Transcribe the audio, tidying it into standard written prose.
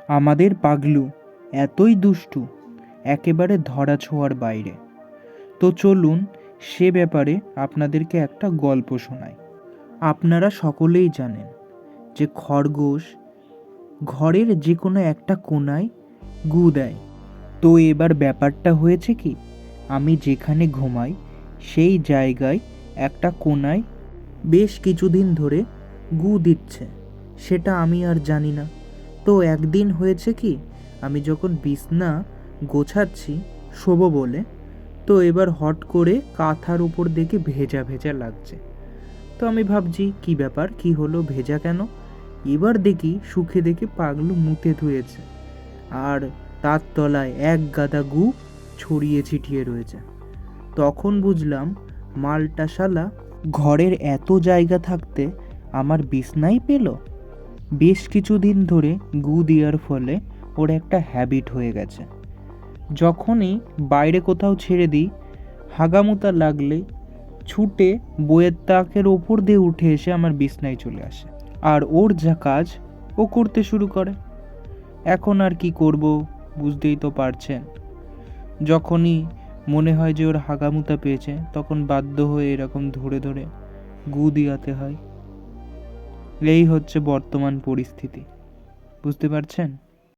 আমাদের পাগলু এতই দুষ্টু, একেবারে ধরাছোঁয়ার বাইরে। তো চলুন সে ব্যাপারে আপনাদেরকে একটা গল্প শোনাই। আপনারা সকলেই জানেন যে খরগোশ ঘরের যে কোনো একটা কোণায় গু দেয়। তো এবার ব্যাপারটা হয়েছে কি, আমি যেখানে ঘুমাই সেই জায়গায় একটা কোণায় বেশ কিছুদিন ধরে গু দিচ্ছে, সেটা আমি আর জানি না। তো একদিন হয়েছে কি, আমি যখন বিছনা গোছাচ্ছি শোবো বলে, তো এবার হট করে কাঁথার উপর দেখে ভেজা ভেজা লাগছে। তো আমি ভাবছি কি ব্যাপার, কি হলো, ভেজা কেন? এবার দেখি সুখে দেখে পাগলু মুতে ধুয়েছে, আর তার তলায় এক গাদা গু ছড়িয়ে ছিটিয়ে রয়েছে। তখন বুঝলাম মালটা শালা ঘরের এত জায়গা থাকতে আমার বিছনাই পেল। বেশ কিছুদিন ধরে গু দেওয়ার ফলে ওর একটা হ্যাবিট হয়ে গেছে। যখনই বাইরে কোথাও ছেড়ে দিই, হাগামুতা লাগলে ছুটে বইয়ের তাকের ওপর দিয়ে উঠে এসে আমার বিছনায় চলে আসে, আর ওর যা কাজ ও করতে শুরু করে। এখন আর কি করব, বুঝতেই তো পারছেন। যখনই মনে হয় যে ওর হাগামুতা পেয়েছে, তখন বাধ্য হয়ে এরকম ধরে ধরে গু দিয়াতে হয়। এই হচ্ছে বর্তমান পরিস্থিতি, বুঝতে পারছেন।